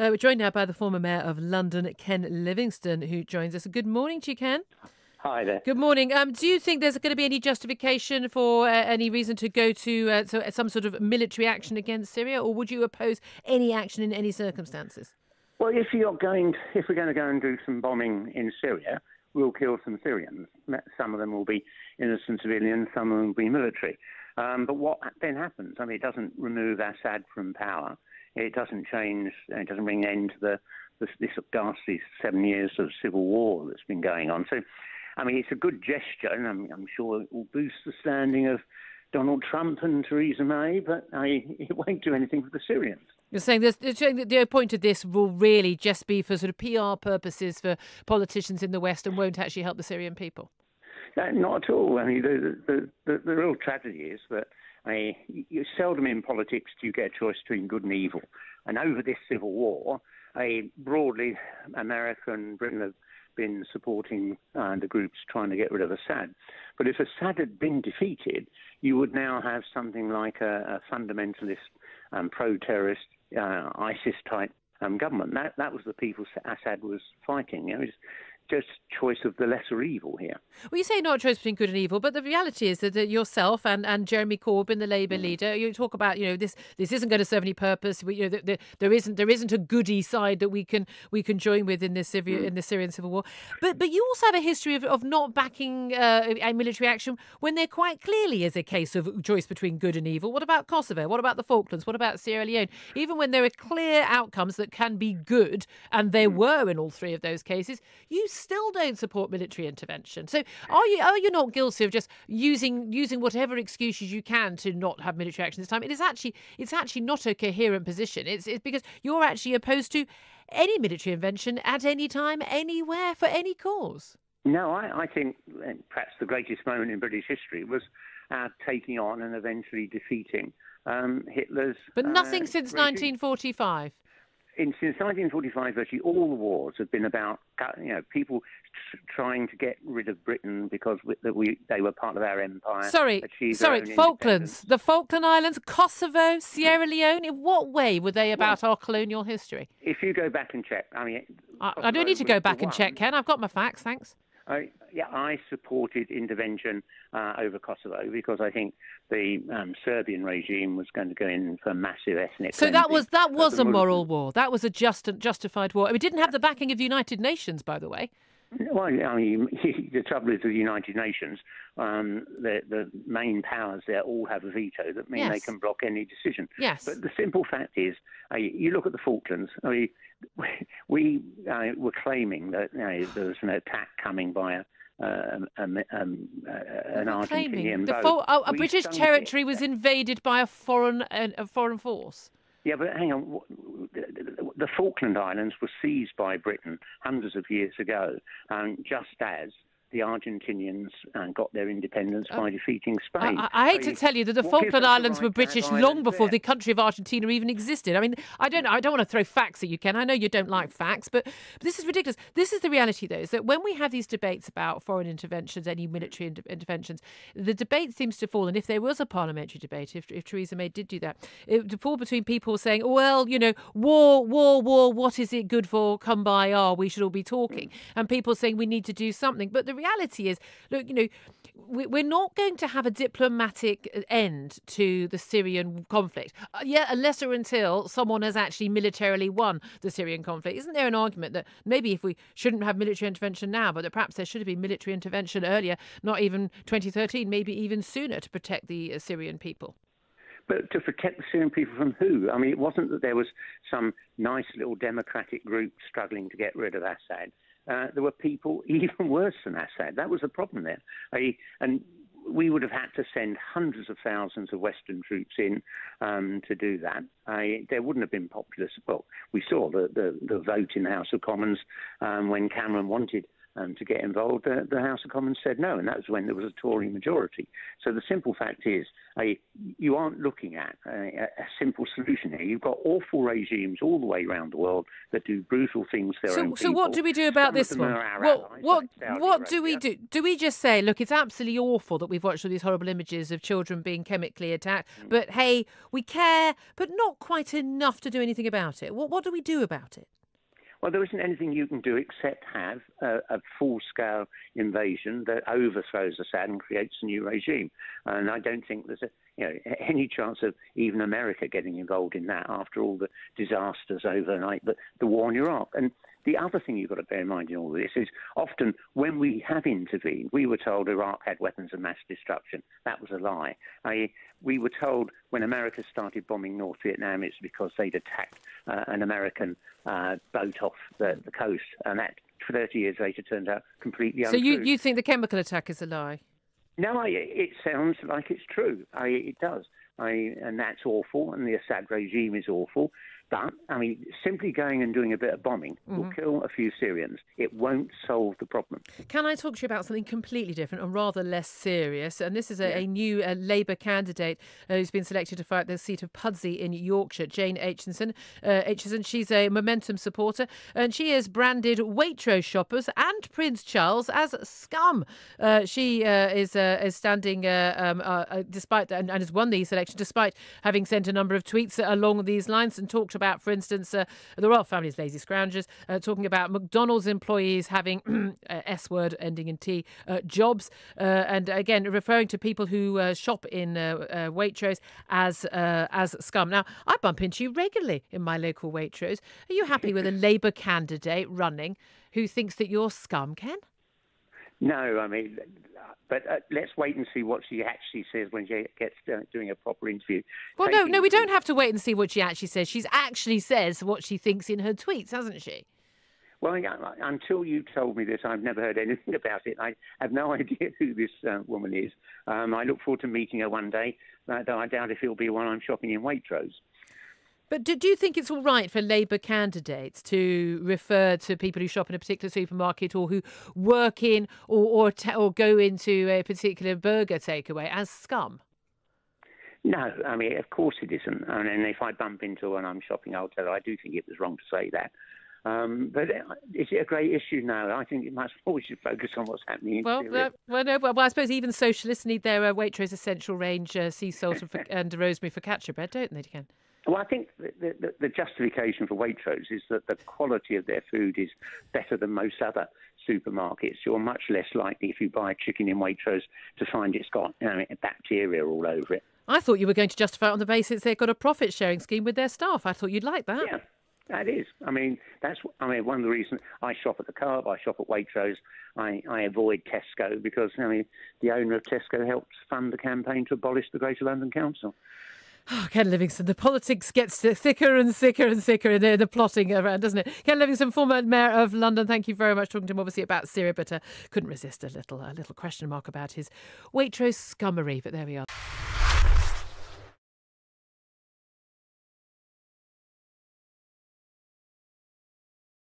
We're joined now by the former Mayor of London, Ken Livingstone, who joins us. Good morning to you, Ken. Hi there. Good morning. Do you think there's going to be any justification for any reason to go to some sort of military action against Syria, or would you oppose any action in any circumstances? Well, if we're going to go and do some bombing in Syria, we'll kill some Syrians. Some of them will be innocent civilians, some of them will be military. But what then happens? I mean, it doesn't remove Assad from power. It doesn't change. It doesn't bring an end to this ghastly 7 years of civil war that's been going on. So, I mean, it's a good gesture, and I'm sure it will boost the standing of Donald Trump and Theresa May, but it won't do anything for the Syrians. You're saying that the point of this will really just be for sort of PR purposes for politicians in the West and won't actually help the Syrian people? Not at all. I mean, the real tragedy is that you seldom in politics do you get a choice between good and evil. And over this civil war, broadly, America and Britain have been supporting the groups trying to get rid of Assad. But if Assad had been defeated, you would now have something like a fundamentalist, pro-terrorist, ISIS-type government. That was the people Assad was fighting. You know, it's just choice of the lesser evil here. Well, you say not a choice between good and evil, but the reality is that yourself and Jeremy Corbyn, the Labour leader, you talk about, this isn't going to serve any purpose. There isn't a goody side that we can join with in the Syrian civil war. But you also have a history of not backing a military action when there quite clearly is a case of choice between good and evil. What about Kosovo? What about the Falklands? What about Sierra Leone? Even when there are clear outcomes that can be good, and there were in all three of those cases, you still don't support military intervention. So are you not guilty of just using whatever excuses you can to not have military action this time? It's actually not a coherent position. It's because you're actually opposed to any military intervention at any time, anywhere, for any cause. No, I think perhaps the greatest moment in British history was our taking on and eventually defeating Hitler's. But nothing since 1945. Since 1945, virtually all the wars have been about people trying to get rid of Britain because they were part of our empire. Sorry, Falklands, the Falkland Islands, Kosovo, Sierra Leone. In what way were they about our colonial history? If you go back and check, I don't need to go back and check, Ken. I've got my facts, thanks. I supported intervention over Kosovo because I think the Serbian regime was going to go in for massive ethnic. So that was a moral war. That was a justified war. It didn't have the backing of the United Nations, by the way. Well, the trouble is with the United Nations, the main powers there all have a veto. That means they can block any decision. Yes. But the simple fact is, you look at the Falklands. We were claiming that there was an attack coming by an Argentinian boat. A British territory was invaded by a foreign force. Yeah, but hang on. The Falkland Islands were seized by Britain hundreds of years ago, just as the Argentinians got their independence by defeating Spain. I hate to tell you that the Falkland Islands were British long before the country of Argentina even existed. I mean, I don't want to throw facts at you, Ken. I know you don't like facts, but this is ridiculous. This is the reality, though, is that when we have these debates about foreign interventions, any military interventions, the debate seems to fall, and if there was a parliamentary debate, if Theresa May did do that, it would fall between people saying, well, war, what is it good for? Come by, we should all be talking. And people saying we need to do something. But the reality is, look, we're not going to have a diplomatic end to the Syrian conflict, unless or until someone has actually militarily won the Syrian conflict. Isn't there an argument that maybe if we shouldn't have military intervention now, but that perhaps there should have been military intervention earlier, not even 2013, maybe even sooner, to protect the Syrian people? But to protect the Syrian people from who? I mean, it wasn't that there was some nice little democratic group struggling to get rid of Assad. There were people even worse than Assad. That was the problem there. And we would have had to send hundreds of thousands of Western troops in to do that. There wouldn't have been populist. Well, we saw the vote in the House of Commons when Cameron wanted to get involved, the House of Commons said no, and that was when there was a Tory majority. So the simple fact is, you aren't looking at a simple solution here. You've got awful regimes all the way around the world that do brutal things to their own people. So what do we do about this one? What do we do? Do we just say, look, it's absolutely awful that we've watched all these horrible images of children being chemically attacked, but hey, we care, but not quite enough to do anything about it? What do we do about it? Well, there isn't anything you can do except have a full-scale invasion that overthrows Assad and creates a new regime. And I don't think there's any chance of even America getting involved in that after all the disasters overnight, the war in Iraq. And the other thing you've got to bear in mind in all this is often when we have intervened, we were told Iraq had weapons of mass destruction. That was a lie. We were told when America started bombing North Vietnam, it's because they'd attacked an American boat off the coast. And that 30 years later turns out completely untrue. So you think the chemical attack is a lie? No, it sounds like it's true. It does. And that's awful, and the Assad regime is awful. But, simply going and doing a bit of bombing will kill a few Syrians. It won't solve the problem. Can I talk to you about something completely different and rather less serious? And this is a new Labour candidate who's been selected to fight the seat of Pudsey in Yorkshire, Jane Aitchison. She's a Momentum supporter, and she has branded Waitrose shoppers and Prince Charles as scum. She is standing despite that, and has won the election despite having sent a number of tweets along these lines and talked about, for instance, the royal family's lazy scroungers, talking about McDonald's employees having S word ending in T jobs, and again referring to people who shop in Waitrose as scum. Now, I bump into you regularly in my local Waitrose. Are you happy with a Labour candidate running who thinks that you're scum, Ken? No, but let's wait and see what she actually says when she gets doing a proper interview. Well, no, we don't have to wait and see what she actually says. She actually says what she thinks in her tweets, hasn't she? Well, until you told me this, I've never heard anything about it. I have no idea who this woman is. I look forward to meeting her one day, though I doubt if it'll be while I'm shopping in Waitrose. But do you think it's all right for Labour candidates to refer to people who shop in a particular supermarket or who work in or go into a particular burger takeaway as scum? No, of course it isn't. And if I bump into her when I'm shopping, I'll tell her I do think it was wrong to say that. But is it a great issue? No, I think we should focus on what's happening in Syria. Well, I suppose even socialists need their Waitrose essential range sea salt and rosemary focaccia bread, don't they, Ken? Well, I think the justification for Waitrose is that the quality of their food is better than most other supermarkets. You're much less likely, if you buy chicken in Waitrose, to find it's got bacteria all over it. I thought you were going to justify it on the basis they've got a profit-sharing scheme with their staff. I thought you'd like that. Yeah, that is. That's one of the reasons I shop at the Co-op, I shop at Waitrose. I avoid Tesco because, the owner of Tesco helped fund the campaign to abolish the Greater London Council. Oh, Ken Livingstone, the politics gets thicker and thicker and thicker in the plotting around, doesn't it? Ken Livingstone, former Mayor of London, thank you very much. Talking to him obviously about Syria, but couldn't resist a little question mark about his Waitrose scummery. But there we are.